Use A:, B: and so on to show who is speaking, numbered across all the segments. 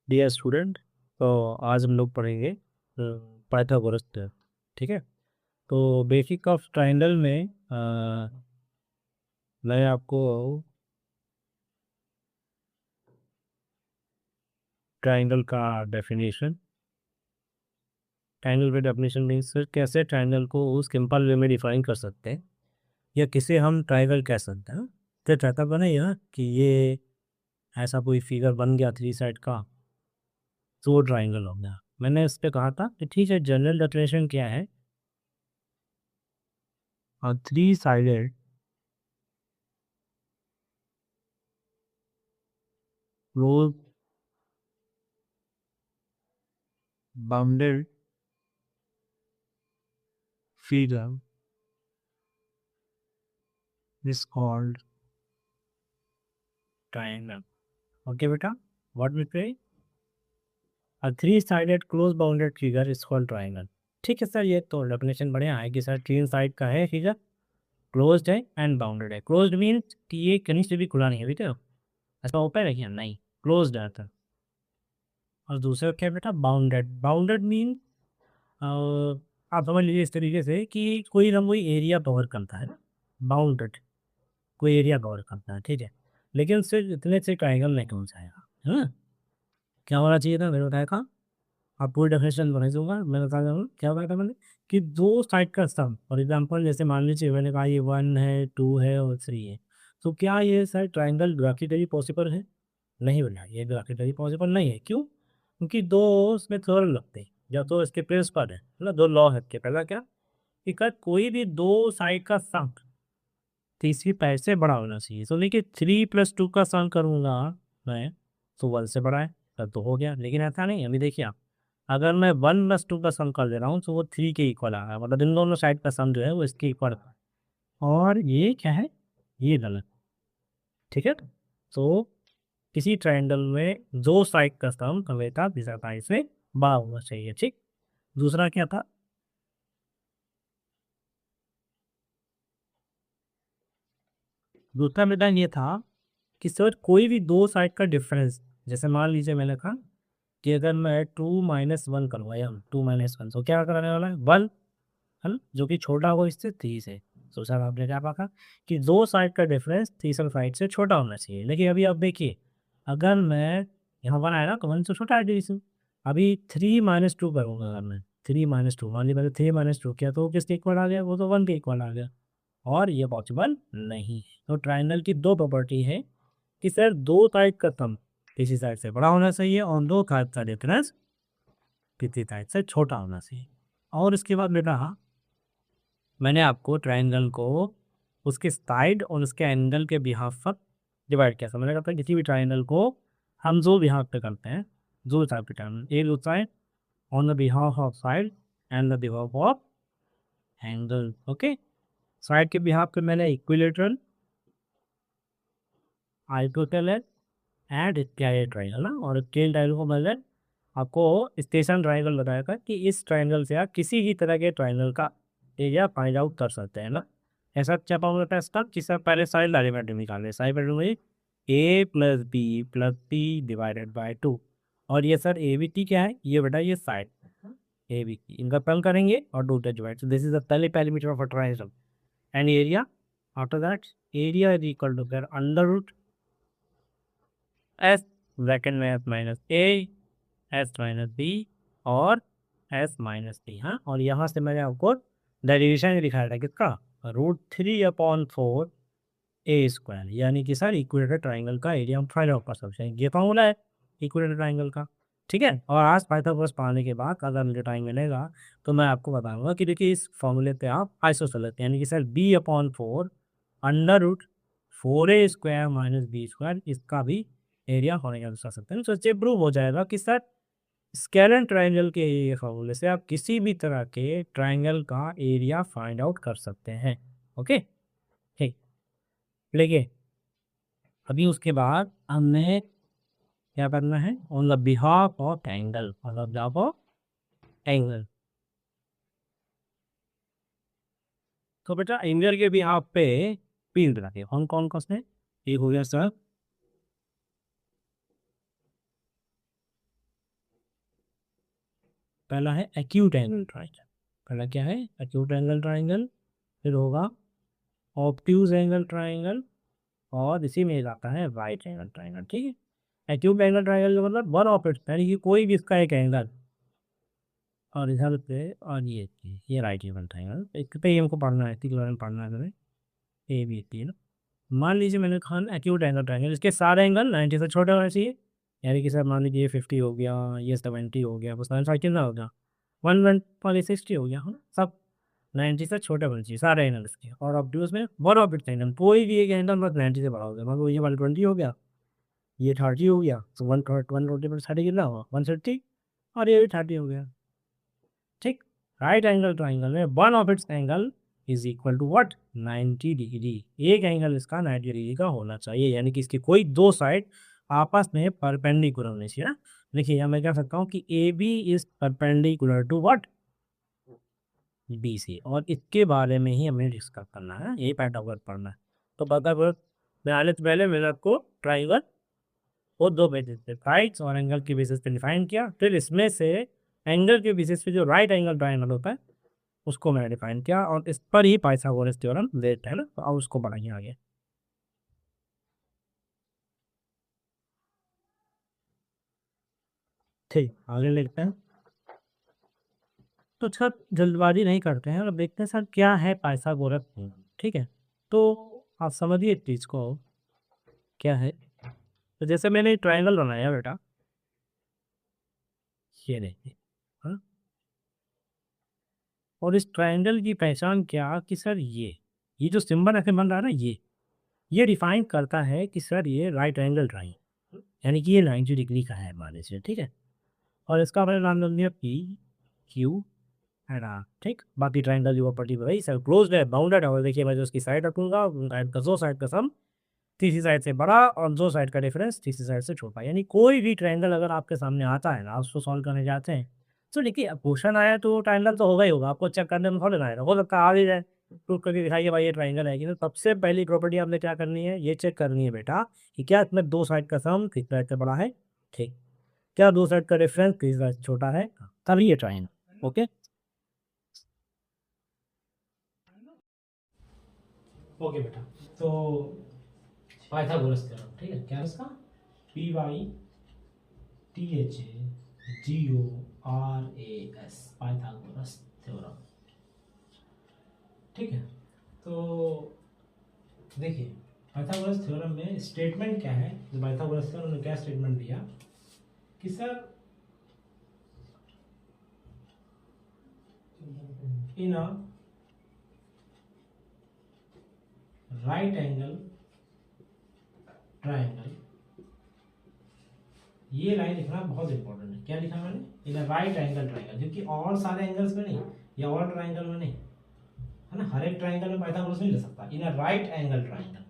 A: Dear student, तो आज हम लोग पढ़ेंगे पाइथागोरस थ्योरम। ठीक है। तो बेसिक ऑफ ट्राइंगल में मैं आपको ट्राइंगल का डेफिनेशन, ट्राइंगल का डेफिनेशन मीन्स कैसे ट्राइंगल को उस सिंपल वे में डिफाइन कर सकते हैं या किसे हम ट्राइंगल कह सकते हैं। तो चाहता बना ये कि ये ऐसा कोई फिगर बन गया थ्री साइड का, तो वो ट्राइंगल हो गया। मैंने इस पे कहा था कि ठीक है, जनरल डेफिनेशन क्या है, three sided close bounded figure is called triangle. Okay, beta. What we say? A three-sided close-bounded figure is called triangle. ठीक है सर, ये तो डेफिनेशन बढ़िया है कि सर तीन साइड का है फिगर, क्लोज्ड है एंड बाउंडेड है। क्लोज्ड मीन्स कि ये कहीं से भी खुला नहीं है, बेटा ऐसा ओपन है क्या? नहीं, क्लोज्ड है था। और दूसरा क्या बेटा? बाउंडेड। बाउंडेड मीन आप समझ लीजिए इस तरीके से कि कोई ना कोई एरिया कवर करता है। बाउंडेड कोई एरिया कवर करता है, ठीक है, लेकिन सिर्फ इतने से ट्राइंगल नहीं पहुंच जाएगा। है ना? क्या होना चाहिए था? मैंने बताया था, आप पूरी डेफिनेशन बना दूंगा। मैंने बताया था क्या बताया था मैंने, कि दो साइड का सम, फॉर एग्जांपल जैसे मान लीजिए मैंने कहा ये 1 है 2 है और 3 है, तो क्या ये सर ट्राइंगल ग्राफिकली पॉसिबल है? नहीं बना, ये ग्राफिकली पॉसिबल नहीं है। क्यों? क्योंकि दो उसमें थ्योरम लगते हैं, या तो इसके प्रिंसिपल है, मतलब दो लॉ है के। पहला क्या कि कोई भी दो साइड का सम तीसरी पैर से बड़ा होना चाहिए। तो देखिए 3+2 का सम करूँगा मैं, तो 1 से बड़ा है, तब तो हो गया। लेकिन ऐसा नहीं है। अभी देखिए आप, अगर मैं 1+2 का सम कर दे रहा हूँ तो वो 3 के इक्वल आ रहा है, मतलब इन दोनों साइड का सम जो है वो इसके इक्वल है। और ये क्या है? ये गलत। ठीक है। तो किसी ट्रायंगल में दो साइड का सम हमेशा दिशा पाई से बड़ा होना चाहिए। ठीक। दूसरा क्या था? दूसरा मेरा ये था कि सर कोई भी दो साइड का डिफरेंस, जैसे मान लीजिए मैंने कहा कि अगर मैं 2-1 करूँगा या 2-1, तो क्या कराने वाला है? 1 है ना, जो कि छोटा हो इससे 3 से। तो सर आपने क्या कहा कि दो साइड का डिफरेंस तीसरा साइड से छोटा होना चाहिए। लेकिन अभी आप देखिए, अगर मैं यहाँ 1 आया ना, तो 1 से छोटा है डिवीजन। अभी 3-2 करूँगा, अगर मैं 3-2, मान लीजिए मैंने 3-2 किया, तो वो किसके इक्वल आ गया? वो तो 1 के इक्वल आ गया। और ये पॉसिबल नहीं। तो ट्राइंगल की दो प्रॉपर्टी है कि सर दो साइड का सम किसी साइड से बड़ा होना चाहिए और दो साइड का डिफरेंस किसी साइड से छोटा होना चाहिए। और इसके बाद बेटा मैंने आपको ट्राइंगल को उसके साइड और उसके एंगल के बिहाफ पर डिवाइड किया था। मैंने कहा था किसी भी ट्राइंगल को हम दो बिहाफ पे करते हैं, दो टाइप के ट्राइंगल, एक होता है on the behalf of side and the behalf of angle. Okay, side के बिहाफ पे मैंने equilateral, isosceles and square triangle ना, और स्केल ट्राइंगल को मैंने आपको स्टेशन ट्राइंगल बताया था कि इस ट्राइंगल से आप किसी भी तरह के ट्राइंगल का एरिया फाइंड आउट कर सकते हैं ना। ऐसा क्या पाऊंगा टेस्ट का, जिससे पहले साइड डेरिवेटिव निकाले, साइड डेरिवेटिव a+b+c/2। और ये सर ए बी टी क्या है? ये बेटा ये साइड ए बी टी, इनका पल करेंगे और two divide. This is the पहले parameter of a triangle. And area, after that area is equal to under root S, bracket में S minus A, S minus B और S minus D. हाँ, और यहाँ से मैंने आपको डेरिवेशन दिखाया था किसका? √3/4 ए स्क्वायर, यानी कि सर इक्वेटर ट्राइंगल का एरिया हम फाइंड आउट कर सकते हैं। ये फॉर्मूला है इक्वेटर ट्राइंगल का। ठीक है। और आज पाइथागोरस पाने के बाद अगर मुझे टाइम मिलेगा तो मैं आपको बताऊंगा कि देखिए इस फॉर्मूले पे आप आइसोसेलेस, यानी कि सर b/4 √4a² - b², इसका भी एरिया होने का कर सकते हैं। तो इससे प्रूव हो जाएगा कि सर स्केलर ट्राइंगल के ये फॉर्मूले से आप किसी भी तरह के ट्राइंगल का एरिया फाइंड आउट कर सकते हैं। ओके, ठीक। लेकिन अभी उसके बाद हमने क्या करना है? On the behalf of angle, on the behalf of angle. तो बेटा एंगल के बिहाफ पे तीन तरह के, कौन कौन से? एक हो गया सर पहला है एक्यूट एंगल ट्राइंगल, पहला क्या है एक्यूट एंगल ट्राइंगल, फिर होगा ऑब्ट्यूज एंगल ट्राइंगल, और इसी में आता है राइट एंगल ट्राइंगल। ठीक है, एक्यूट एंगल ट्राइंगल का मतलब वन ऑफ इट्स, यानी कि कोई भी इसका एक एंगल, और इधर पे और ये राइट एंगल ट्राइंगल, एक पे ही हमको पढ़ना है, इसी के बारे में पढ़ना है हमें, ए बी सी ना। मान लीजिए मैंने कहा एक्यूट एंगल ट्राइंगल, इसके सारे एंगल 90 से छोटे होने चाहिए, यानी कि सर मान लीजिए ये 50 हो गया, ये 70 हो गया, बस साइन कितना हो गया 160 हो गया, है ना, सब 90 से छोटे होने चाहिए सारे एंगल इसके। और ऑब्ट्यूज में वन ऑफ इट्स एंगल, कोई भी एक एंगल बस 90 से बड़ा हो गया, मतलब ये 120 हो गया, ये 30 हो गया, तो 120 पर 30 कितना हुआ 160, और ये भी 30 हो गया। ठीक, राइट एंगल ट्राइंगल में one of its angle is equal to what 90 degree, एक एंगल इसका 90 डिग्री का होना चाहिए, यानी कि इसकी कोई दो साइड आपस में परपेंडिकुलर होनी चाहिए ना। देखिए यहाँ मैं कह सकता हूँ कि A B is perpendicular to what B C, और इसके बारे में ही हमें डिस्कस करना है, यही पैटागोरस पढ़ना है। तो पैटागोरस में आने से पहले मैंने आपको ट्राइंगल वो दो बेसिस पे साइड्स और एंगल के बेसिस पे डिफाइन किया, फिर इसमें से एंगल के बेसिस पे जो राइट एंगल ट्राइंगल होता है उसको मैंने डिफाइन किया, और इस पर ही पाइथागोरस थ्योरम बेस्ड है ना, तो अब उसको बढ़ाइए आगे। ठीक, आगे लिखते हैं। तो सर जल्दबाजी नहीं करते हैं और अब देखते हैं सर क्या है पाइथागोरस थ्योरम। ठीक है, तो आप समझिए इस चीज़ को क्या है। तो जैसे मैंने ट्राइंगल बनाया बेटा, ये देखिए, हाँ, और इस ट्राइंगल की पहचान क्या कि सर ये जो सिंबल ऐसे बन रहा है ना, ये डिफाइन करता है कि सर ये राइट एंगल ट्राइंगल, यानी कि ये 90 डिग्री का है मान लीजिए। ठीक है, और इसका मैंने नाम दे दिया पी क्यू एंड आर। ठीक, बाकी ट्राइंगल की प्रॉपर्टी वही सर क्लोज्ड है, बाउंडेड है, और देखिए मैं जो उसकी साइड रखूंगा साइड का, दो साइड का सम तीसरी साइड से बड़ा और दो साइड का डिफरेंस तीसरी साइड से छोटा, यानी कोई भी ट्रायंगल अगर आपके सामने आता है ना, आप उसको सॉल्व करने जाते हैं, तो देखिए अब क्वेश्चन आया तो ट्रायंगल तो होगा ही होगा, आपको चेक करने में थोड़ा ना आएगा, हो सकता है आ भी जाए, प्रूफ करके दिखाइए भाई ये ट्रायंगल है कि नहीं। सबसे पहली प्रॉपर्टी आपने क्या करनी है, ये चेक करनी है बेटा कि क्या इसमें दो साइड का सम किस साइड से बड़ा है। ठीक, क्या दो साइड का डिफरेंस किस साइड से छोटा है, तभी ये ट्रायंगल। ओके ओके बेटा, तो पाइथागोरस थ्योरम, ठीक है, क्या है इसका, P Y T H A G O R A S, Pythagoras theorem. ठीक है, तो देखिए पाइथागोरस थ्योरम में स्टेटमेंट क्या है, जो पाइथागोरस थ्योरम ने क्या स्टेटमेंट दिया कि sir in a right angle triangle, ये लाइन लिखना बहुत इंपॉर्टेंट है, क्या लिखा मैंने, इन अ राइट एंगल ट्राइंगल, क्योंकि और सारे एंगल्स में नहीं या और ट्राइंगल में नहीं, है ना, हर एक ट्राइंगल में पाइथागोरस नहीं ले सकता, इन अ राइट एंगल ट्राइंगल।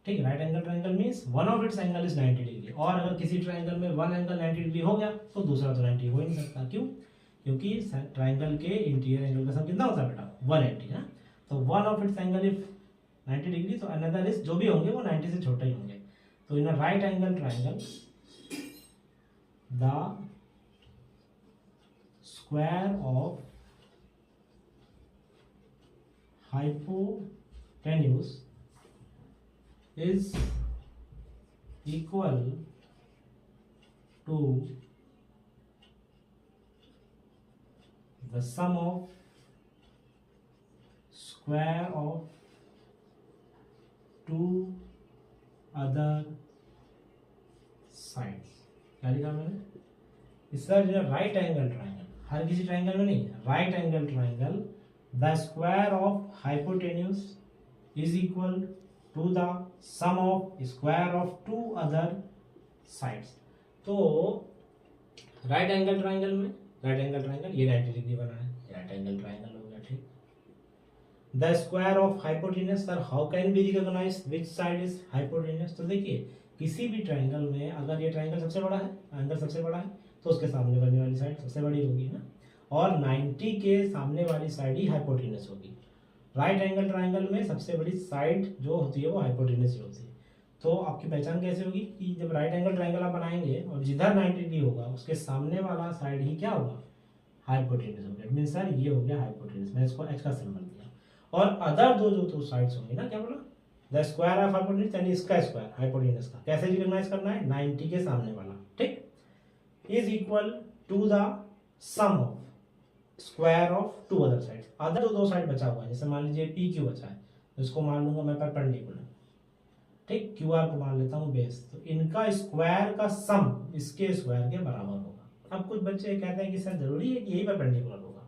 A: ठीक है, right angle triangle means one of its angle is 90 degree, और अगर किसी ट्राइंगल में वन एंगल 90 डिग्री हो गया तो दूसरा तो 90 हो ही नहीं सकता, क्यों, क्योंकि ट्राइंगल के इंटीरियर एंगल का सम कितना होता है बेटा 180 है, तो one of its angle if 90 degree, तो अनदर इज जो भी होंगे वो 90 से छोटे ही होंगे। तो in a right angle triangle the square of hypotenuse is equal to the sum of square of two other sides। क्या लिखा मैंने, इसका जो राइट एंगल ट्राइंगल, हर किसी ट्राइंगल में नहीं, right angle triangle the square of hypotenuse is equal to the sum of square of two other sides. तो right angle triangle में, राइट एंगल ट्राइंगल ये 90 डिग्री बना है, राइट एंगल ट्राइंगल हो गया। ठीक, the square of hypotenuse, sir how can be recognise which side is hypotenuse. तो देखिए किसी भी ट्राइंगल में अगर ये ट्राइंगल सबसे बड़ा है, एंगल सबसे बड़ा है, तो उसके सामने बनने वाली साइड सबसे बड़ी होगी ना, और 90 के सामने वाली साइड ही हाइपोटेन्यूज होगी। राइट एंगल ट्राइंगल में सबसे बड़ी साइड जो होती है वो हाइपोटेन्यूज ही होती है। तो आपकी पहचान कैसे होगी कि जब राइट एंगल ट्राइंगल आप बनाएंगे और जिधर 90 डिग्री होगा उसके सामने वाला साइड ही क्या होगा, हाइपोटेन्यूज हो गया, मीन सर ये हो गया हाइपोटेन्यूज, मैंने इसको एक्स का सिंबल दिया। और अदर दो जो दो साइड्स होंगी ना, क्या बोला, द स्क्वायर ऑफ हाइपोटेन्यूज यानी इसका स्क्वायर हाइपोटेन्यूज का कैसे रिकॉग्नाइज करना है, 90 के सामने वाला, ठीक, is equal to the sum of square of two other sides. Other जो दो साइड बचा हुआ है, जैसे मान लीजिए पी क्यू बचा है, तो इसको मान लूंगा मैं परपेंडिकुलर, ठीक, क्यू आर को मान लेता हूँ बेस, तो इनका स्क्वायर का सम इसके स्क्वायर के बराबर होगा। अब कुछ बच्चे कहते हैं कि सर जरूरी है कि यही परपेंडिकुलर होगा,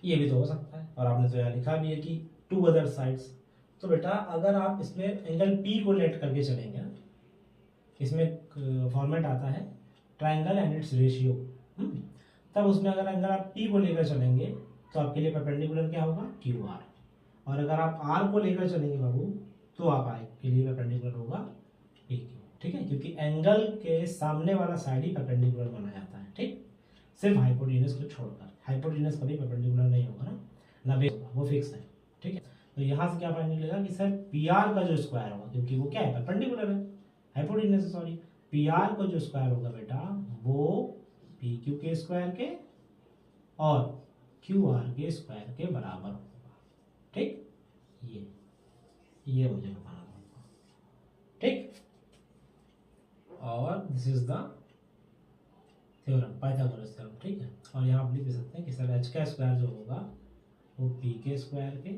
A: ये भी तो हो सकता है, और आपने तो यहाँ लिखा भी है कि टू अदर साइड्स। तो बेटा अगर आप इसमें एंगल पी को लेट करके चलेंगे ना, इसमें फॉर्मेट आता है ट्राइंगल एंड इट्स रेशियो, तब उसमें अगर एंगल आप पी को लेकर चलेंगे तो आपके लिए परपेंडिकुलर क्या होगा, क्यू आर, और अगर आप आर को लेकर चलेंगे बाबू तो आपके लिए परपेंडिकुलर होगा पी क्यू, ठीक है, क्योंकि एंगल के सामने वाला साइड ही परपेंडिकुलर माना जाता है, ठीक, सिर्फ हाइपोटेन्यूज को छोड़कर। हाइपोटेन्यूज कभी परपेंडिकुलर नहीं होगा ना बेस होगा, वो फिक्स है, ठीक है। तो यहाँ से क्या फाइंड निकलेगा कि सर पी आर का जो स्क्वायर होगा, क्योंकि वो क्या है, परपेंडिकुलर है, हाइपोटेन्यूज सॉरी, पी आर का जो स्क्वायर होगा बेटा वो पी क्यू के स्क्वायर के और क्यू आर के स्क्वायर के बराबर होगा, ठीक, ये मुझे बताना होगा, ठीक। और this is the theorem, Pythagoras theorem, ठीक है। और यहाँ आप लिख सकते हैं कि सर एच का स्क्वायर जो होगा वो पी के स्क्वायर के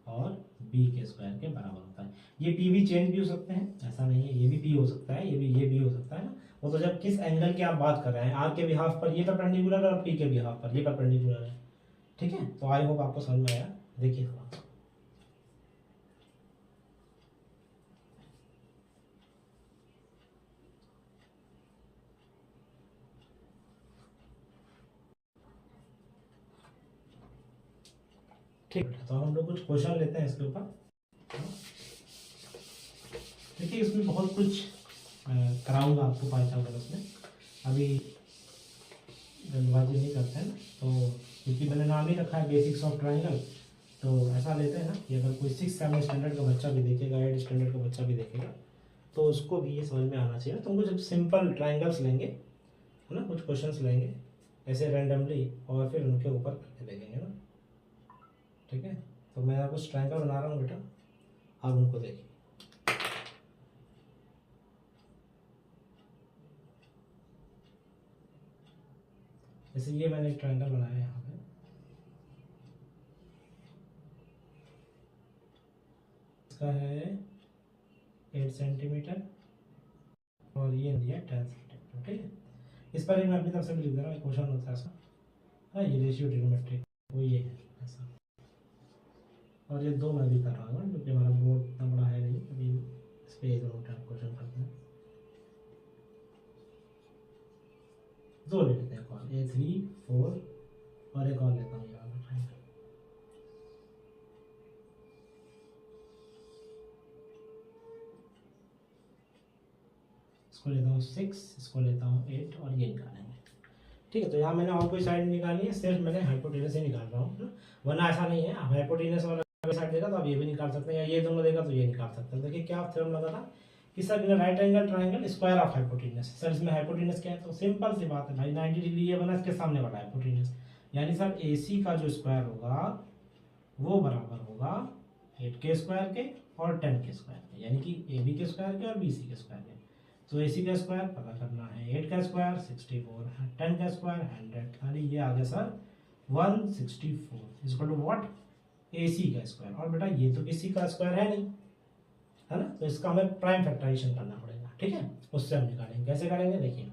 A: और बी के स्क्वायर के बराबर होता है। ये पी भी चेंज भी हो सकते हैं, ऐसा नहीं है, ये भी पी हो सकता है, ये भी हो सकता है ना, वो तो जब किस एंगल की आप बात कर रहे हैं, आर के बिहाफ पर ये परपेंडिकुलर है और पी के बिहाफ पर ये परपेंडिकुलर है, ठीक है। तो आई होप आपको समझ में आया, देखिए थोड़ा, ठीक है। तो हम लोग कुछ क्वेश्चन लेते हैं इसके ऊपर। देखिए इसमें बहुत कुछ कराऊंगा आपको पाइथागोरस में, अभी जल्दबाजी नहीं करते हैं, तो क्योंकि मैंने नाम ही रखा है बेसिक्स ऑफ ट्राइंगल, तो ऐसा लेते हैं ना कि अगर कोई 6-7 स्टैंडर्ड का बच्चा भी देखेगा, 8 स्टैंडर्ड का बच्चा भी देखेगा, तो उसको भी ये समझ में आना चाहिए। तो हम कुछ सिंपल ट्राइंगल्स लेंगे, है ना, कुछ क्वेश्चंस लेंगे ऐसे रैंडमली, और फिर उनके ऊपर करके देखेंगे ना, ठीक है। तो मैं आपको ट्राइंगल बना रहा हूँ बेटा, आप उनको देखिए। जैसे ये मैंने एक ट्राइंगल बनाया है यहाँ पे, इसका है 8 सेंटीमीटर और ये दिया 10 सेंटीमीटर, ठीक है। इस पर मैं अपनी तरफ से भी लिख दे रहा हूँ, क्वेश्चन होता है ऐसा, हाँ, ये रेशियो ट्रिग्नोमेट्री वो ये है ऐसा, और ये दो मैं भी कर रहा हूँ क्योंकि हमारा बोर्ड इतना बड़ा है नहीं, अभी इस पर एक दो क्वेश्चन करते हैं, दो ले लेते हैं कॉल, A3 4 और एक और लेता हूँ यहाँ पे ट्राइंगल, इसको लेता हूँ 6, इसको लेता हूँ 8 और ये निकालेंगे, ठीक है। तो यहाँ मैंने और कोई साइड निकाली है, सिर्फ मैंने हाइपोटेनस ही निकाल रहा हूँ, वरना ऐसा नहीं है, आप हाइपोटेनस वाला साइड देगा तो आप ये भी निकाल सकते हैं, या ये दोनों देगा तो ये निकाल सकते हैं। देखिए क्या थ्योरम लगा था कि sir right angle triangle square of hypotenuse, sir इसमें हाइपोटेनस क्या है, तो सिंपल सी बात है भाई, 90 डिग्री ये बना, इसके सामने वाला हाइपोटेनस, यानी सर AC का जो स्क्वायर होगा वो बराबर होगा 8 के स्क्वायर के और 10 के स्क्वायर के, यानी कि AB के स्क्वायर के और BC के स्क्वायर के। तो AC का स्क्वायर पता करना है, 8 का स्क्वायर 64, 10 का स्क्वायर 100, यानी ये आ गया sir 164 equal to what, AC का स्क्वायर। और बेटा ये तो किसी का स्क्वायर है नहीं, है ना, तो इसका हमें प्राइम फैक्टराइजेशन करना पड़ेगा, ठीक है, उससे हम निकालेंगे। कैसे करेंगे देखिए,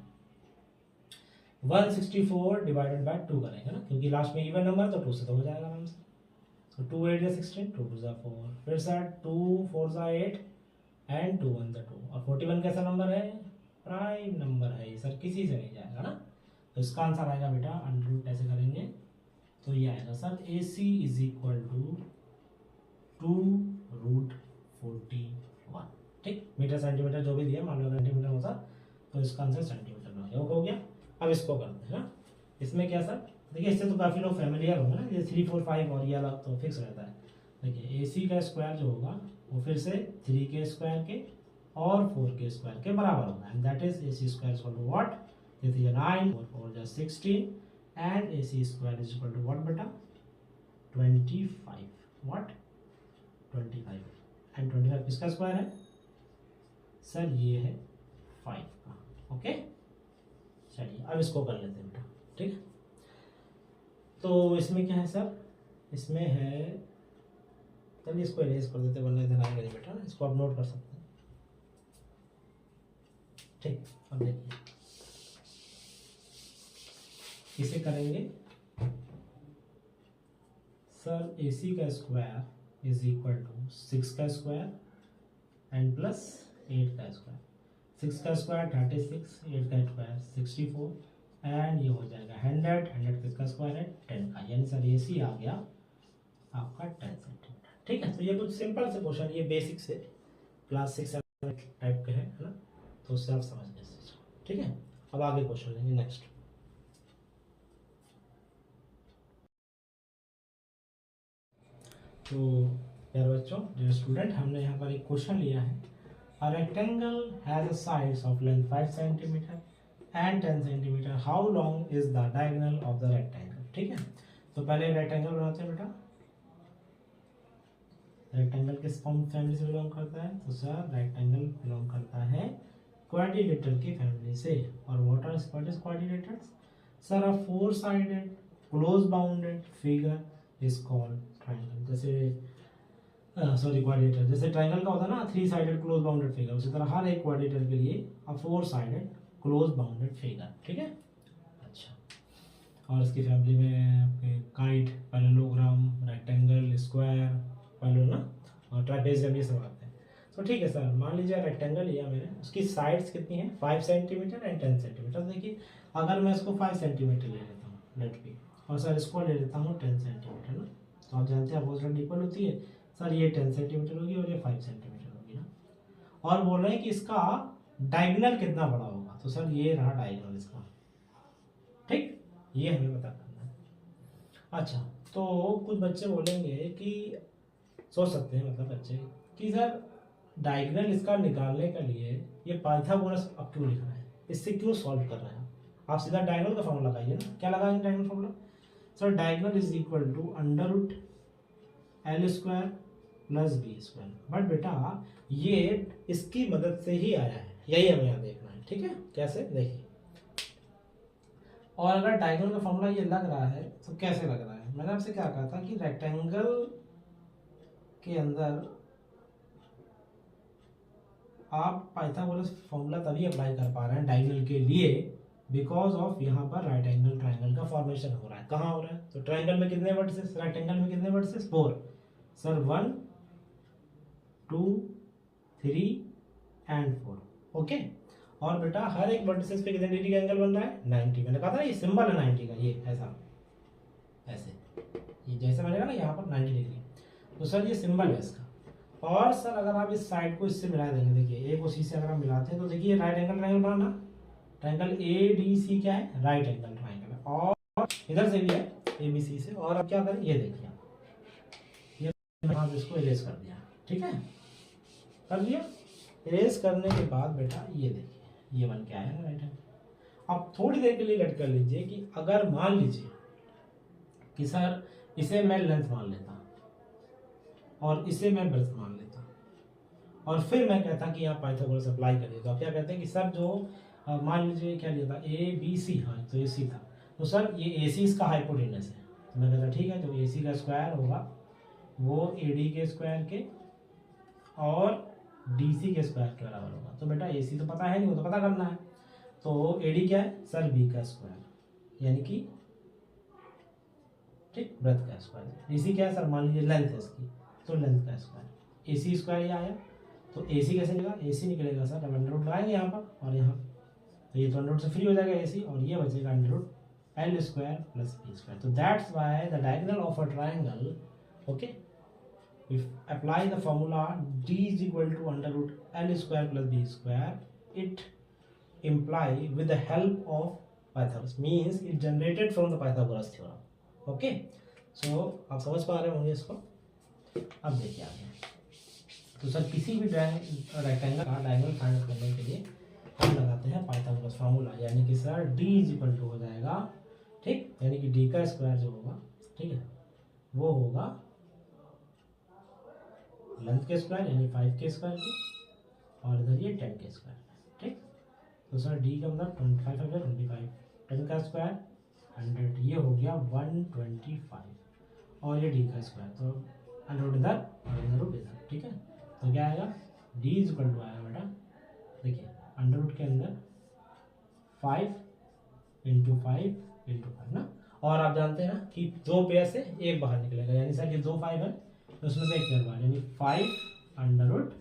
A: 164 डिवाइडेड बाय 2 करेंगे ना, क्योंकि लास्ट में इवन नंबर तो 2 से तो हो जाएगा आराम से, तो 2 8 16, 2 2 4, फिर सर 2 4 8 एंड 2 1 2, और 41 कैसा नंबर है, प्राइम नंबर है ये सर, किसी से नहीं जाएगा ना, तो इसका आंसर आएगा बेटा अंडर रूट, ऐसे करेंगे तो ये आएगा sir AC is equal to 2√41, ठीक, मीटर सेंटीमीटर जो भी दिया, मान लो सेंटीमीटर होता तो इसका आंसर सेंटीमीटर में हो गया। अब इसको करते हैं ना, इसमें क्या सर, देखिए इससे तो काफ़ी लोग फैमिलियर होंगे ना, ये 3 4 5 और ये अलग तो फिक्स रहता है। देखिए AC का स्क्वायर जो होगा वो फिर से 3 के स्क्वायर के और 4 के स्क्वायर के बराबर होगा, and that is AC square equal to what, 9 4 4 16, and A C square is equal to what बेटा 25 व्हाट 25 एंड 25 किसका स्क्वायर है सर ये है 5 का ओके। चलिए अब इसको कर लेते हैं बेटा ठीक है। तो इसमें क्या है सर इसमें है चलिए इसको इरेज कर देते वरना इधर आएगा नहीं बेटा इसको आप नोट कर सकते हैं ठीक। अब देखिए इसे करेंगे सर ए सी का स्क्वायर इज इक्वल टू 6 का स्क्वायर एंड प्लस 8 का स्क्वायर 6 का स्क्वायर 36 8 का स्क्वायर 64 एंड ये हो जाएगा 100 किसका स्क्वायर है 10 का यानी सर ए सी आ गया आपका 10 सेंटीमीटर ठीक है। तो ये कुछ सिंपल से क्वेश्चन ये बेसिक से क्लास 6 टाइप के है ना तो उससे आप समझ गए ठीक है। अब आगे क्वेश्चन लेंगे नेक्स्ट। तो प्यारे बच्चों डियर स्टूडेंट हमने यहाँ पर एक क्वेश्चन लिया है a rectangle has a sides of length 5 centimetre and 10 centimetre how long is the diagonal of the rectangle ठीक है। तो पहले रेक्टेंगल बनाते हैं बेटा रेक्टेंगल किस फैमिली से बिलोंग करता है तो सर रेक्टेंगल बिलोंग करता है क्वाड्रिलेटरल की फैमिली से और what is quadrilateral sir a four sided close bounded figure is called triangle. जैसे सॉरी क्वाड्रिलेटर जैसे ट्रायंगल का होता है ना 3 साइडेड क्लोज बाउंडेड फिगर उसी तरह हर एक क्वाड्रिलेटर के लिए अ 4 साइडेड क्लोज बाउंडेड फिगर ठीक है। अच्छा और इसकी फैमिली में आपके kite parallelogram rectangle square parallel ना और ट्रापेजियम ये सब आते हैं। तो ठीक है सर मान लीजिए रेक्टेंगल लिया मैंने उसकी साइड्स कितनी है 5 सेंटीमीटर एंड 10 सेंटीमीटर। देखिए अगर मैं इसको 5 सेंटीमीटर ले लेता हूँ लेट बी और सर इसको ले लेता हूँ 10 सेंटीमीटर ना तो आप जानते हैं अपोजिट इक्वल होती है सर ये 10 सेंटीमीटर होगी और ये 5 सेंटीमीटर होगी ना और बोल रहे हैं कि इसका डायगोनल कितना बड़ा होगा तो सर ये रहा डायगोनल इसका ठीक ये हमें पता करना है। अच्छा तो कुछ बच्चे बोलेंगे कि सोच सकते हैं मतलब बच्चे कि सर डायगोनल इसका निकालने के लिए ये पाइथागोरस अब क्यों लिख रहा है इससे क्यों सॉल्व कर रहे हैं आप सीधा डायगोनल का फॉर्मूला लगाइए ना क्या लगाएंगे diagonal formula sir diagonal is equal to under root L square plus B square but बेटा ये इसकी मदद से ही आया है यही हमें यहाँ देखना है ठीक है। कैसे देखिए और अगर डायगोनल का फॉर्मूला ये लग रहा है तो कैसे लग रहा है मैंने आपसे क्या कहा था कि रेक्टेंगल के अंदर आप पाइथागोरस फॉर्मूला तभी अप्लाई कर पा रहे हैं डायगोनल के लिए बिकॉज ऑफ यहाँ पर राइट एंगल ट्रायंगल का फॉर्मेशन हो रहा है। कहाँ हो रहा है तो ट्रायंगल में कितने वर्टिसेस रेक्टेंगल में कितने वर्टिसेस 4 सर 1 2 3 एंड 4 ओके। और बेटा हर एक वर्टिसेस पे कितने डिग्री का एंगल बन रहा है 90 मैंने कहा था ना ये सिंबल है 90 का ये ऐसा ऐसे ये जैसे मैंने कहा ना यहाँ पर 90 डिग्री तो सर ये सिंबल है इसका। और सर अगर आप इस साइड को इससे मिला देंगे देखिए एक उसी से अगर हम मिलाते हैं तो देखिए राइट एंगल ट्रायंगल बना ट्रायंगल ए डी सी क्या है राइट एंगल ट्रायंगल है और इधर से भी है ए बी सी से। और अब क्या करें ये देखिए ये आप इसको इरेज कर दिया ठीक है कर दिया इरेज करने के बाद बेटा ये देखिए ये बन के आया राइट एंगल। अब थोड़ी देर के लिए लेट कर लीजिए कि अगर मान लीजिए कि सर इसे मैं लेंथ मान लेता और इसे मैं ब्रेड्थ मान लेता और फिर मैं कहता कि यहाँ पाइथागोरस अप्लाई कर देता। तो क्या कहते हैं कि सर जो मान लीजिए क्या लिया था ए बी सी हाँ तो ए सी था तो सर ये ए सी इसका हाइपोटेनस है तो मैं कहता ठीक है तो ए सी का स्क्वायर होगा वो ए डी के स्क्वायर के और डी सी के स्क्वायर के बराबर होगा। तो बेटा ए सी तो पता है नहीं वो तो पता करना है तो ए डी क्या है सर बी का स्क्वायर यानी कि ठीक ब्रेथ का स्क्वायर डी सी क्या है सर मान लीजिए लेंथ है इसकी तो लेंथ का स्क्वायर ए सी स्क्वायर ये आया तो ए सी कैसे निकला ए सी निकलेगा सर अंडर रूट लगाएंगे यहाँ पर और यहाँ तो ये तो अंडर रूट से फ्री हो जाएगा ए सी और ये बचेगा under root L square plus B square. तो that's why the diagonal of a triangle okay if apply the formula D is equal to under root L square plus B square it imply with the help of Pythagoras means it generated from the Pythagoras theorem okay so आप समझ पा रहे होंगे इसको। अब देखिए आगे तो सर किसी भी रेक्टेंगल का डायगोनल फाइंड करने के लिए हम लगाते हैं पाइथागोरस फार्मूला यानी कि sir d is equal to हो जाएगा ठीक, यानी कि डी का स्क्वायर जो होगा, ठीक है, वो होगा लेंथ के स्क्वायर यानी 5 के स्क्वायर के, और इधर ये 10 के स्क्वायर, ठीक। तो सर डी का मतलब 25 हो गया 25, 10 का स्क्वायर 100, ये हो गया 125, और ये डी का स्क्वायर, तो अंडर रूट इधर और इधर रूट इधर, ठीक है। तो क्या आएगा, डी इज इक्वल टू आएगा बेटा, देखिए अंडर रूट के अंदर 5 इंटू 5 ना, और आप जानते हैं ना कि दो पेयर से एक बाहर निकलेगा, यानी सर ये दो 5 है तो उसमें से एक पेयर बाहर, यानी 5 अंडर रूट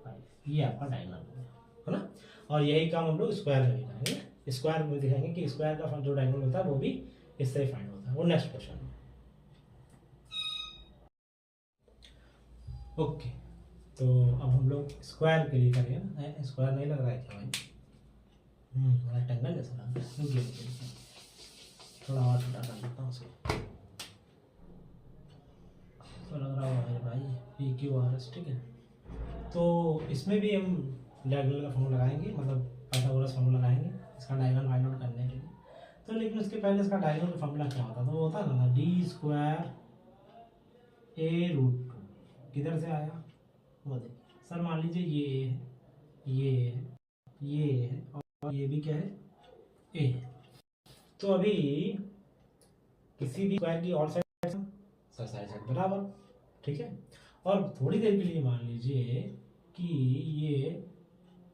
A: 5, ये आपका डायगोनल हो गया, है ना। और यही काम हम लोग स्क्वायर में भी करेंगे, स्क्वायर में दिखाएंगे कि स्क्वायर का जो डायगोनल होता है वो भी इससे ही फाइंड होता है, वो नेक्स्ट क्वेश्चन में। ओके, तो अब हम लोग स्क्वायर के लिए करेंगे ना, स्क्वायर नहीं लग रहा है क्या भाई, रेक्टेंगल जैसा लग रहा है, थोड़ा और छोटा कर लेता हूँ उसको, तो लग रहा है भाई पी क्यू आर एस, ठीक है। तो इसमें भी हम डायगोनल का फॉर्मूला लगाएंगे, मतलब पाइथागोरस फॉर्मूला लगाएंगे इसका डायगोनल फाइंड आउट करने के लिए। तो लेकिन उसके पहले इसका डायगोनल का फॉर्मूला क्या होता है, तो वो होता है ना डी स्क्वायर ए रूट 2, किधर से आया वो देखिए सर, मान लीजिए ये है, ये है, ये है, और ये भी क्या है, ए है। तो अभी किसी भी स्क्वायर की और साइड सर साइड साइड बराबर, ठीक है। और थोड़ी देर के लिए मान लीजिए कि ये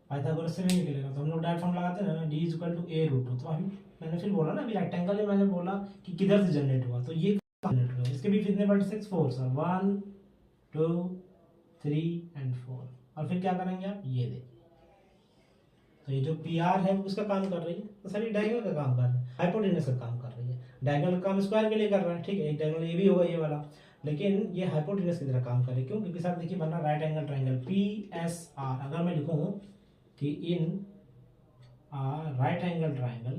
A: पाइथागोरस से नहीं निकलेगा, तो हम लोग डायरेक्ट फॉर्म लगाते हैं ना, D is equal to A root 2। तो अभी मैंने फिर बोला ना, अभी रेक्टेंगल में मैंने बोला कि किधर से जनरेट हुआ, तो ये जनरेट हुआ, इसके भी कितने वर्टिसेस 4 सर, 1 2 3 एंड 4, और फिर क्या करेंगे आप, ये देखिए, तो ये जो पी आर है वो उसका काम कर रही है, तो सर ये डायगोनल का काम कर रही है, हाइपोटेनस का काम कर रही है। डायगोनल का काम स्क्वायर के लिए कर रहा है, ठीक है, एक डायगोनल ये भी होगा ये वाला, लेकिन ये हाइपोटेनस की तरह काम करे, क्यों, क्योंकि सर देखिए बन रहा right angle triangle P S R, अगर मैं लिखूँ कि in right angle triangle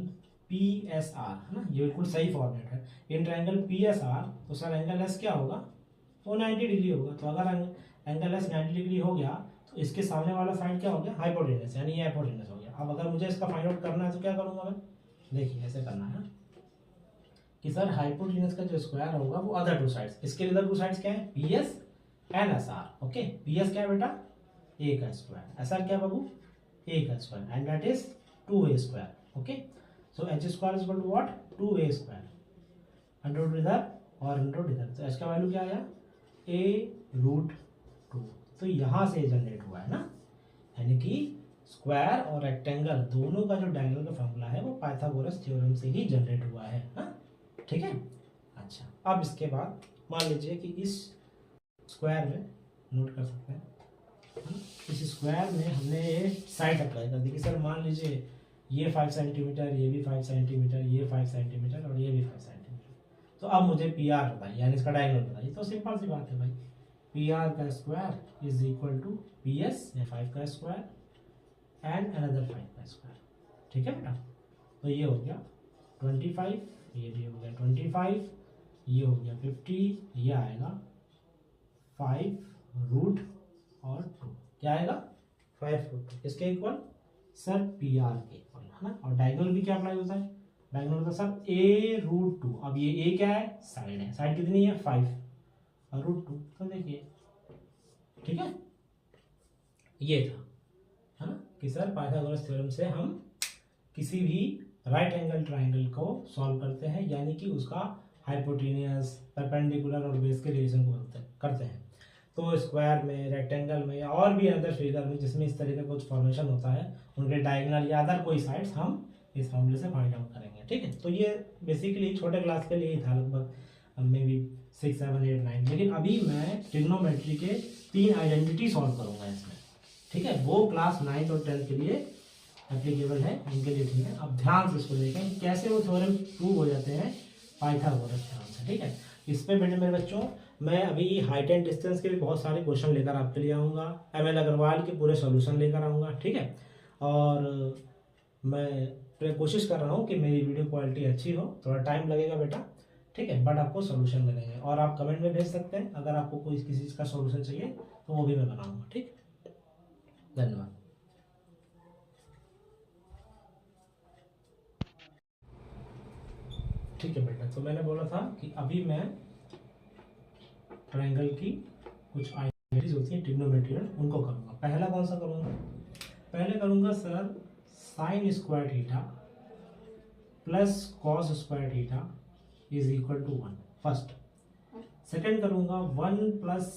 A: P S R, है ना, ये बिल्कुल सही फॉर्मेट है, in triangle P S R, तो सर एंगल एस क्या होगा, वो 90 डिग्री होगा। तो अगर एंगल एस 90 डिग्री हो गया, तो इसके सामने वाला साइड क्या हो गया, हाइपोटेनस, यानी ये हाइपोटेनस हो गया। अब अगर मुझे इसका फाइंड आउट करना है तो क्या करूंगा मैं, देखिए ऐसे करना है कि सर हाइपोटेनस का जो स्क्वायर होगा वो अदर टू साइड्स, इसके अदर टू साइड्स क्या है, P S and S R, okay. P S क्या है बेटा, ए का स्क्वायर, एस आर क्या बाबू, ए का square, and that is 2a square, okay. So H square is equal to what, 2a square, under root इधर और अंडर रूट इधर, तो एच का वैल्यू क्या आया, ए रूट 2। तो यहाँ से जनरेट हुआ है ना, यानी कि स्क्वायर और रेक्टेंगल दोनों का जो डायगोनल का फॉर्मूला है वो पाइथागोरस थ्योरम से ही जनरेट हुआ है ना, ठीक है। अच्छा, अब इसके बाद मान लीजिए कि इस स्क्वायर में नोट कर सकते हैं, इस स्क्वायर में हमने साइड अप्लाई कर दी कि सर मान लीजिए ये 5 सेंटीमीटर, ये भी 5 सेंटीमीटर, ये 5 सेंटीमीटर और ये भी 5 सेंटीमीटर। तो अब मुझे पी आर बताइए, यानी इसका डायगोनल बताइए। तो सिंपल सी बात है भाई, पी आर का square is equal to P S, 5 का स्क्वायर एंड अनदर 5 का स्क्वायर, ठीक है बेटा। तो ये हो गया 25, ये भी हो गया 25, ये हो गया 50, ये आएगा 5 रूट और 2, क्या आएगा 5 रूट 2, इसके इक्वल सर पी आर के इक्वल, है ना। और डायगोनल भी क्या अप्लाई होता है, डायगोनल होता है सर ए रूट 2। अब ये ए क्या है, साइड है, साइड कितनी है 5 और रूट 2, तो देखिए, ठीक है, ये था, है ना, कि सर पाइथागोरस थ्योरम से हम किसी भी राइट एंगल ट्राइंगल को सॉल्व करते हैं, यानी कि उसका हाइपोटेनियस, परपेंडिकुलर और बेस के रिलेशन को करते हैं। तो स्क्वायर में, रेक्टेंगल में या और भी अदर फिगर में जिसमें इस तरह का कुछ फॉर्मेशन होता है, उनके डायगोनल या अदर कोई साइड्स हम इस फॉर्मूले से फाइंड आउट करेंगे, ठीक है। तो ये बेसिकली छोटे क्लास के लिए ही था, लगभग मे बी 6 7 8 9, लेकिन अभी मैं ट्रिग्नोमेट्री के 3 आइडेंटिटी सॉल्व करूंगा इसमें, ठीक है। वो क्लास 9th और 10th के लिए एप्लीकेबल है, उनके लिए, ठीक है। अब ध्यान से इसको देखें कि कैसे वो थ्योरम प्रूव हो जाते हैं पाइथागोरस थ्योरम से, ठीक है। इस पे बेटे मेरे बच्चों, मैं अभी हाइट एंड डिस्टेंस के भी बहुत सारे क्वेश्चन लेकर आपके लिए आऊँगा, ML अग्रवाल के पूरे सॉल्यूशन लेकर आऊँगा, ठीक है। और मैं कोशिश कर रहा हूँ कि मेरी वीडियो क्वालिटी अच्छी हो, थोड़ा टाइम लगेगा बेटा, ठीक है, बट आपको सॉल्यूशन मिलेंगे। और आप कमेंट में भेज सकते हैं अगर आपको कोई किसी चीज़ का सॉल्यूशन चाहिए, तो वो भी मैं बनाऊँगा, ठीक। धन्यवाद। ठीक है बेटा, तो मैंने बोला था कि अभी मैं ट्रायंगल की कुछ आइडेंटिटीज होती हैं ट्रिग्नोमेट्रियल, उनको करूँगा। पहला कौन सा करूँगा? पहले करूँगा sir sine square theta plus cos square theta is equal to 1, first. Second करूँगा 1 plus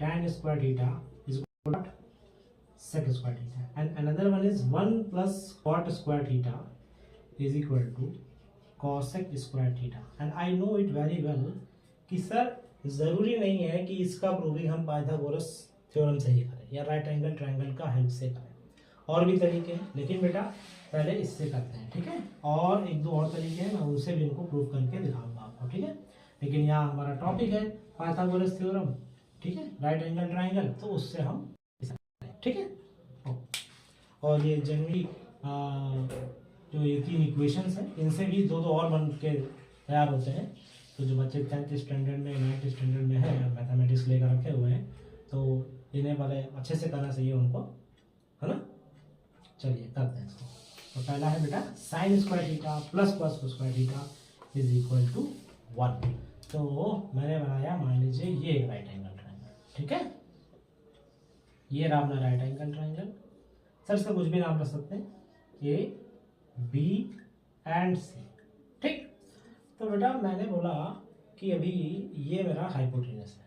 A: tan square theta is equal to sec square theta, and another one is 1 plus cot square theta is equal to cosec square theta, and I know it very well कि sir ज़रूरी नहीं है कि इसका proving हम Pythagoras theorem से ही करें या राइट एंगल ट्रायंगल का हेल्प से करें, और भी तरीके हैं, लेकिन बेटा पहले इससे करते हैं, ठीक है। और एक दो और तरीके हैं, मैं उनसे भी इनको प्रूव करके दिखाऊंगा आपको, ठीक है। लेकिन यहाँ हमारा टॉपिक है पाइथागोरस थ्योरम, ठीक है, राइट एंगल ट्रायंगल, तो उससे हम ठीक है। और ये जनरली जो ये 3 इक्वेशंस हैं, इनसे भी दो और बन के तैयार होते हैं। तो जो बच्चे 10th स्टैंडर्ड में 9th स्टैंडर्ड में है मैथमेटिक्स लेकर रखे हुए हैं, तो इन्हें बड़े अच्छे से करना चाहिए उनको, है ना। चलिए करते हैं इसको। तो पहला है बेटा sine square theta plus cos square theta is equal to 1। तो मैंने बनाया, मान लीजिए ये एक राइट एंगल ट्रायंगल, ठीक है। ये रहा अपना राइट एंगल ट्रायंगल। सर इसका कुछ भी नाम रख सकते हैं, ए बी एंड सी, ठीक। तो बेटा मैंने बोला कि अभी ये मेरा हाइपोटेनस है,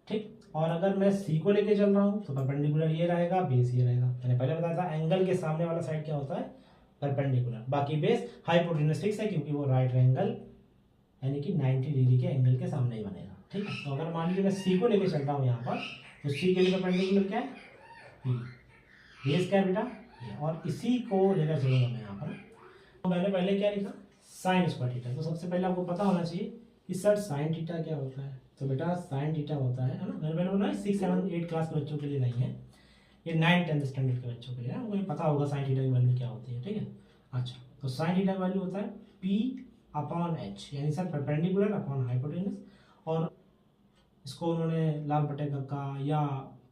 A: ठीक। और अगर मैं सी को लेके चल रहा हूँ तो परपेंडिकुलर ये रहेगा, बेस ये रहेगा। मैंने पहले बताया था एंगल के सामने वाला साइड क्या होता है, परपेंडिकुलर, बाकी बेस हाइपोटेनस फिक्स है क्योंकि वो राइट एंगल यानी कि 90 डिग्री के एंगल के सामने ही बनेगा, ठीक है। तो अगर मान लीजिए मैं सी को लेके चल रहा हूँ यहाँ पर, तो सी के लिए परपेंडिकुलर क्या है, पी, बेस क्या है बेटा ये, और इसी को लेकर चलूंगा मैं यहाँ पर। तो मैंने पहले क्या लिखा, साइन स्क्वायर थीटा। तो सबसे पहले आपको पता होना चाहिए कि सर साइन थीटा क्या होता है। तो बेटा साइन थीटा होता है ना, मैंने पहले बोला 6, 7, 8 क्लास के बच्चों के लिए नहीं है, ये 9, 10 स्टैंडर्ड के बच्चों के लिए है, उनको पता होगा साइन थीटा की वैल्यू क्या होती है, ठीक है। अच्छा, तो साइन थीटा की वैल्यू होता है पी अपॉन एच, यानी सर परपेंडिकुलर अपॉन हाइपोटेनस। और इसको उन्होंने लाल बटे का या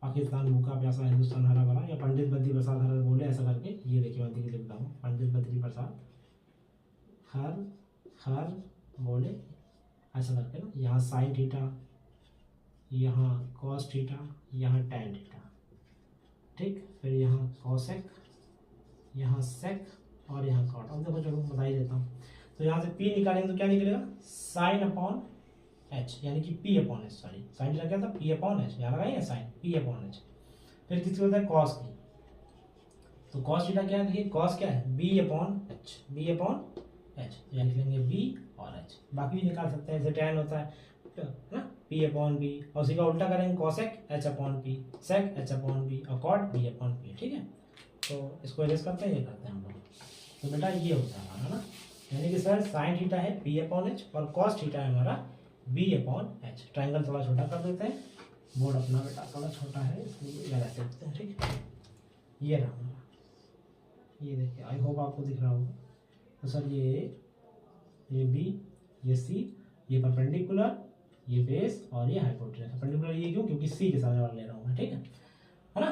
A: पाकिस्तान भूखा प्यासा हिंदुस्तान हरा भरा या पंडित बद्री प्रसाद हर बोले, ऐसा करके। ये देखिए मैं धीरे लिखता हूँ, पंडित बद्री प्रसाद हर हर बोले, ऐसा करके ना। यहाँ साइन थीटा, यहाँ कॉस थीटा, यहाँ टैन थीटा, ठीक। फिर यहाँ कॉसेक, यहाँ सेक, और यहाँ कॉट। अब देखो चलो बता ही देता हूँ। तो यहाँ से पी निकालेंगे तो क्या निकलेगा, साइन अपॉन एच, यानी कि P upon H, sorry sine theta क्या था, पी अपॉन एच, यहाँ लगाइए साइन पी अपॉन एच। फिर किसकी होता है, कॉस की। तो कॉस थीटा क्या है, देखिए कॉस क्या है, B upon H, B upon H, तो यहाँ लिख लेंगे बी और एच। बाकी भी निकाल सकते हैं, जैसे टैन होता है ना, पी अपॉन बी, और उसी का उल्टा करेंगे cosec H upon P, sec H upon B, और कॉट बी अपॉन पी, ठीक है। तो इसको एरेज करते हैं, ये करते हैं हम लोग। तो बेटा ये होता है हमारा ना, यानी कि सर साइन थीटा है पी अपॉन एच और कॉस थीटा है हमारा बी अपॉन एच। ट्राइंगल थोड़ा छोटा कर देते हैं, बोर्ड अपना बेटा थोड़ा छोटा है इसलिए लगा सकते हैं, ठीक है। ये रहा हमारा, ये देखिए, आई होप आपको दिख रहा होगा। तो सर ये बी, ये सी, ये परपेंडिकुलर, ये बेस, और ये हाइपोटेनस। परपेंडिकुलर ये क्यों, क्योंकि सी के सामने वाला ले रहा हूँ मैं, ठीक है ना।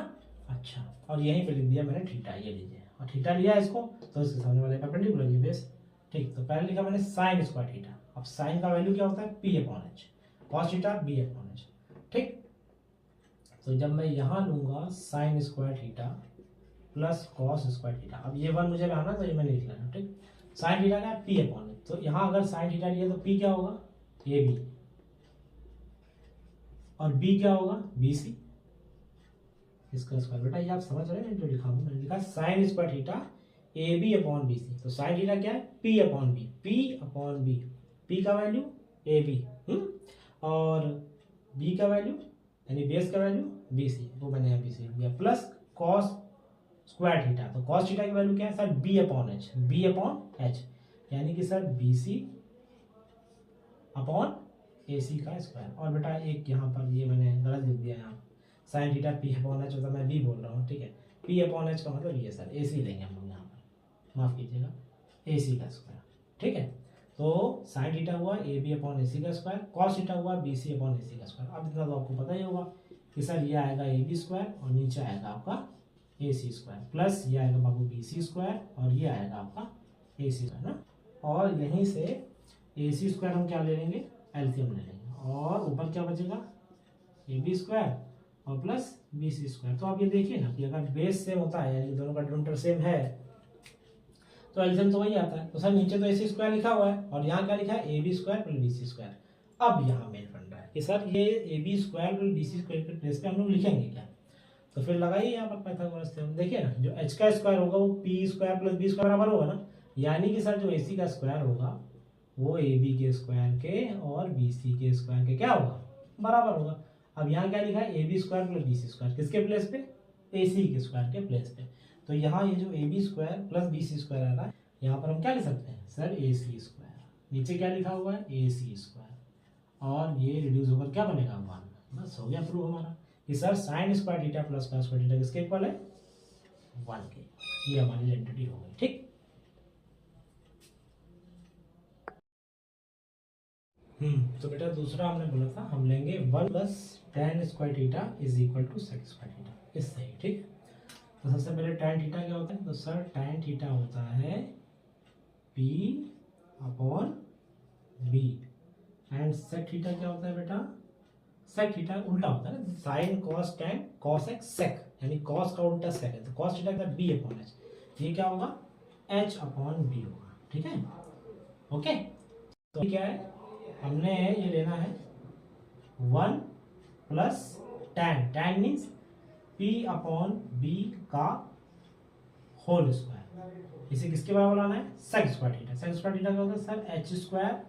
A: अच्छा, और यहीं पे लिख दिया मैंने थीटा, ये लीजिए, और थीटा लिया इसको, तो इसके सामने वाले परपेंडिकुलर, ये बेस, ठीक। तो पहले लिखा मैंने साइन स्क्वायर थीटा। अब साइन का वैल्यू क्या होता है, P upon H, cos theta B upon H, ठीक। तो जब मैं यहाँ लूंगा sine square theta plus cos square theta, अब ये वन मुझे लाना, तो ये मैंने लिख लेना, ठीक। साइन थीटा क्या है, पी अपॉन एच। तो यहाँ अगर साइन थीटा लिया तो पी क्या होगा, ए बी, और बी क्या होगा, बी सी, इसका स्क्वायर। बेटा ये आप समझ रहे हैं जो लिखा हूँ, मैंने लिखा sine square theta A B upon B C. तो साइन थीटा क्या है, P upon B, P upon B, P का वैल्यू ए बी, और बी का वैल्यू यानी बेस का वैल्यू बी सी, वो मैंने यहाँ बी सी दिया, प्लस कॉस स्क्वायर थीटा। तो कॉस थीटा की वैल्यू क्या है sir, B upon H, B upon H, यानी कि sir B C upon A सी का स्क्वायर। और बेटा एक यहाँ पर ये मैंने गलत लिख दिया, यहाँ sine theta P upon H होता है, मैं बी बोल रहा हूँ, ठीक है। पी अपॉन एच का मतलब ये सर ए सी लेंगे हम लोग यहाँ पर, माफ़ कीजिएगा, ए सी का स्क्वायर, ठीक है। तो साइन थीटा हुआ ए बी अपॉन ए सी का स्क्वायर, कॉस थीटा हुआ बी सी अपॉन ए सी का स्क्वायर। अब इतना तो आपको पता ही होगा कि सर ये आएगा ए बी स्क्वायर और नीचे आएगा आपका ए सी स्क्वायर, प्लस ये आएगा बाबू बी सी स्क्वायर और ये आएगा आपका ए सी स्क्वायर ना। और यहीं से ए सी स्क्वायर हम क्या ले लेंगे, एलसीएम ले लेंगे, और ऊपर क्या बचेगा, ए बी स्क्वायर और प्लस बी सी स्क्वायर। तो आप ये देखिए ना कि अगर बेस सेम होता है, यानी दोनों का डिनोमिनेटर सेम है, तो एलसीएम तो वही आता है। तो सर नीचे तो ए सी स्क्वायर लिखा हुआ है और यहाँ क्या लिखा है, A B square plus B C square. अब यहाँ मेन बन रहा है कि सर ये A B square plus B C square के प्लेस पे हम लोग लिखेंगे क्या, तो फिर लगाइए यहाँ पर पाइथागोरस थ्योरम। देखिए ना, जो एच का स्क्वायर होगा वो P square plus B square बराबर होगा ना, यानी कि सर जो ए सी का स्क्वायर होगा वो ए बी के स्क्वायर के और बी सी के स्क्वायर के क्या होगा, बराबर होगा। अब यहाँ क्या लिखा है, A B square plus B C square, किसके प्लेस पे, ए सी के स्क्वायर के प्लेस पे। तो यहाँ ये जो A B square plus B C square आ रहा है, यहाँ पर हम क्या लिख सकते हैं सर, ए सी स्क्वायर, नीचे क्या लिखा हुआ है, ए सी स्क्वायर, और ये रिड्यूस होकर क्या बनेगा, 1। बस हो गया प्रूव हमारा कि sir sine square theta plus cos square theta किसके इक्वल है, 1 के। ये हमारी आइडेंटिटी हो गई, ठीक। तो बेटा दूसरा हमने बोला था हम लेंगे 1 plus tan square theta is equal to sec square theta, इससे ही, ठीक। तो सबसे पहले tan थीटा क्या होता है, तो सर tan थीटा होता है p upon b, and sec theta क्या होता है बेटा, सेक थीटा उल्टा होता है ना, sine cos tan cosec sec, यानी कॉस का उल्टा सेक है, तो कॉस थीटा का बी अपॉन एच, ये क्या होगा, एच अपॉन बी होगा, ठीक है, ओके। तो क्या है, हमने ये लेना है 1 plus tan, tan means P upon B का होल स्क्वायर, इसे किसके बराबर लाना है, sec square theta. Sec square theta क्या होता है sir, H square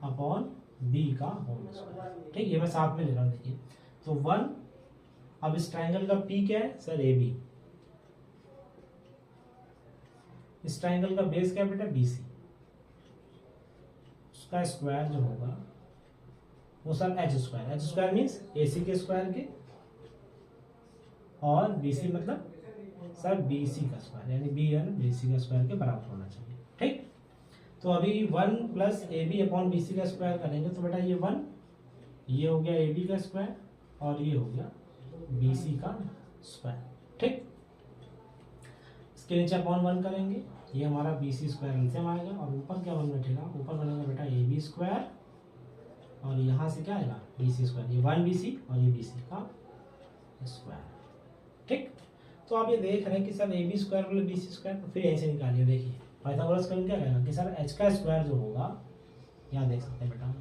A: upon B का होल स्क्वायर, ठीक। ये मैं साथ में ले रहा हूँ, देखिए। तो 1, अब इस ट्राइंगल का पी क्या है सर, ए बी, इस ट्राइंगल का बेस क्या है बेटा, बी सी, उसका स्क्वायर जो होगा वो sir H square, H square means A C के स्क्वायर के, और बी सी मतलब सर बी सी का स्क्वायर, यानी बी है ना, बी सी का स्क्वायर के बराबर होना चाहिए, ठीक। तो अभी 1 plus A B upon B C का स्क्वायर करेंगे, तो बेटा ये 1, ये हो गया ए बी का स्क्वायर, और ये हो गया बी सी का स्क्वायर, ठीक। इसके नीचे अपॉन 1 करेंगे, ये हमारा बी सी स्क्वायर एलसीएम आएगा, और ऊपर क्या बन बैठेगा, ऊपर बनेगा बेटा ए बी स्क्वायर, और यहाँ से क्या आएगा, बी सी स्क्वायर, ये 1 बी सी और ये बी सी का स्क्वायर, ठीक। तो आप ये देख रहे हैं कि sir A B square plus B C square, तो फिर यहीं से निकालिए, देखिए पाइथागोरस थ्योरम क्या कहेगा कि सर एच का स्क्वायर जो होगा, यहाँ देख सकते हैं बेटा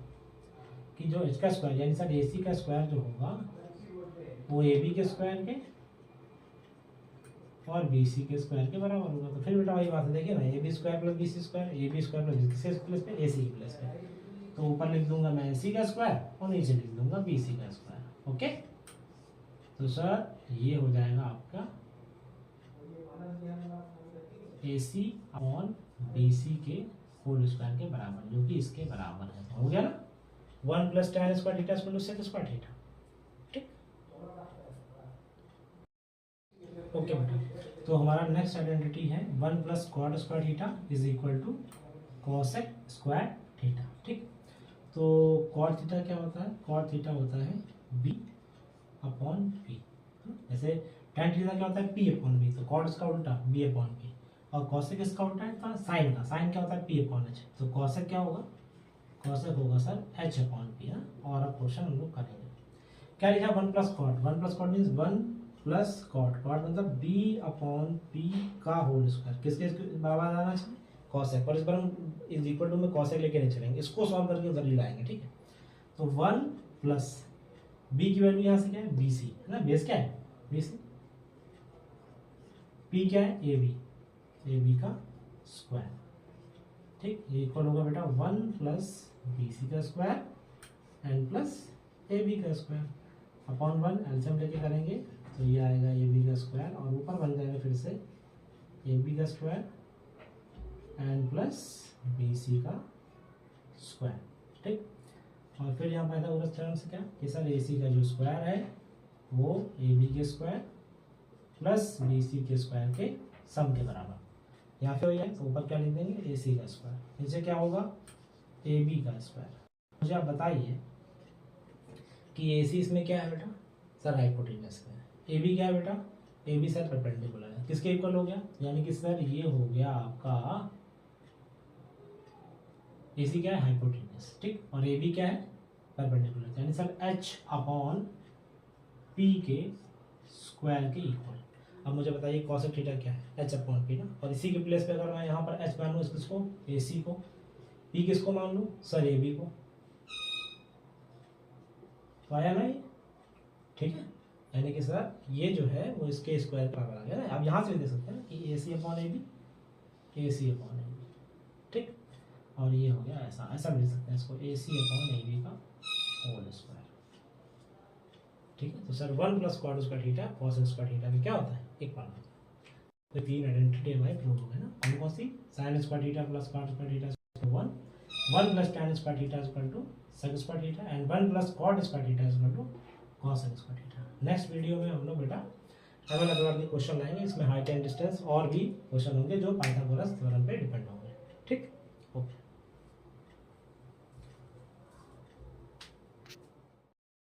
A: कि जो एच का स्क्वायर यानी सर ए सी का स्क्वायर जो होगा वो ए बी के स्क्वायर के और बी सी के स्क्वायर के बराबर होगा। तो फिर बेटा वही बात है, देखिए ना, A B square plus B C square, A B square plus किसके प्लस पे, ए सी के प्लस पे, तो ऊपर लिख दूंगा मैं ए सी का स्क्वायर और नीचे लिख दूंगा बी सी का स्क्वायर, ओके। तो सर ये हो जाएगा आपका ए सी अपॉन बी सी के होल स्क्वायर के बराबर, जो कि इसके बराबर है, हो गया ना, 1 plus tan square theta equal to sec square theta, ठीक, ओके बेटा। तो हमारा नेक्स्ट आइडेंटिटी है 1 plus cot square theta is equal to cosec square theta, ठीक। तो कॉट थीटा क्या होता है, कॉट थीटा होता है बी अपॉन पी, जैसे tan थीटा क्या होता है, पी अपॉन बी, तो कॉट इसका उल्टा बी अपॉन पी, और कॉसेक इसका उल्टा है साइन का, साइन क्या होता है, पी अपॉन एच, तो कॉसेक क्या होगा, कॉसेक होगा सर एच अपॉन पी, है। और अब क्वेश्चन हम लोग करेंगे, क्या लिखा, 1 plus cot, 1 plus cot means 1 plus cot, cot मतलब बी अपॉन पी का होल स्क्वायर, किसके बराबर आना चाहिए, कॉसेक, और इस बार हम इज इक्वल टू में कॉसेक लेके नहीं चलेंगे, इसको सॉल्व करके उधर ही लाएंगे, ठीक है। तो 1 प्लस बी की वैल्यू यहाँ से क्या है, बी सी है ना, बेस क्या है बी सी, पी क्या है, ए बी का स्क्वायर, ठीक। ये इक्वल होगा बेटा 1 प्लस बी सी का square and plus A B का स्क्वायर अपॉन 1, एलसीएम लेके करेंगे तो ये आएगा ए बी का स्क्वायर, और ऊपर बन जाएगा फिर से ए बी का square and plus B C का स्क्वायर, ठीक। और फिर यहाँ पाइथागोरस थ्योरम से क्या कि सर ए सी का जो स्क्वायर है वो ए बी के स्क्वायर प्लस बी सी के स्क्वायर के सम के बराबर, यहाँ पे है तो ऊपर क्या लिख देंगे, ए सी का स्क्वायर, नीचे क्या होगा, ए बी का स्क्वायर। मुझे आप बताइए कि ए सी इसमें क्या है बेटा, सर हाइपोटेनस का है, ए बी क्या है बेटा, ए बी सर परपेंडिकुलर है, किसके इक्वल हो गया, यानी कि सर ये हो गया आपका ए सी क्या है, हाइपोटेन्यूस, ठीक, और ए बी क्या है, परपेंडिकुलर, यानी सर एच अपॉन पी के स्क्वायर के इक्वल। अब मुझे बताइए कॉसेक थीटा क्या है, एच अपॉन पी ना, और इसी के प्लेस पे अगर मैं यहाँ पर एच मान लूँ किसको, ए सी को, पी किसको मान लूँ सर, ए बी को, तो आया ना ये, ठीक है, यानी कि सर ये जो है वो इसके स्क्वायर का बराबर आ गया ना। आप यहाँ से भी दे सकते हैं ना कि A C upon A B, A C upon A B, ठीक, और ये हो गया ऐसा, ऐसा भी लिख सकते हैं इसको, A C upon A B का होल स्क्वायर, ठीक है। तो sir 1 plus cot square theta cos square theta में क्या होता है, इक्वल होता है। तो तीन आइडेंटिटी हमारी प्रूव हो गई ना, कौन कौन सी, sine square theta plus cot square theta 1 plus tan square theta equal to sec square theta, and 1 plus cot square theta equal to cos square theta. Next video में हम लोग बेटा अगले क्वेश्चन लाएंगे, इसमें हाइट एंड डिस्टेंस और भी question होंगे जो पाइथागोरस थ्योरम पे डिपेंड होंगे, ठीक।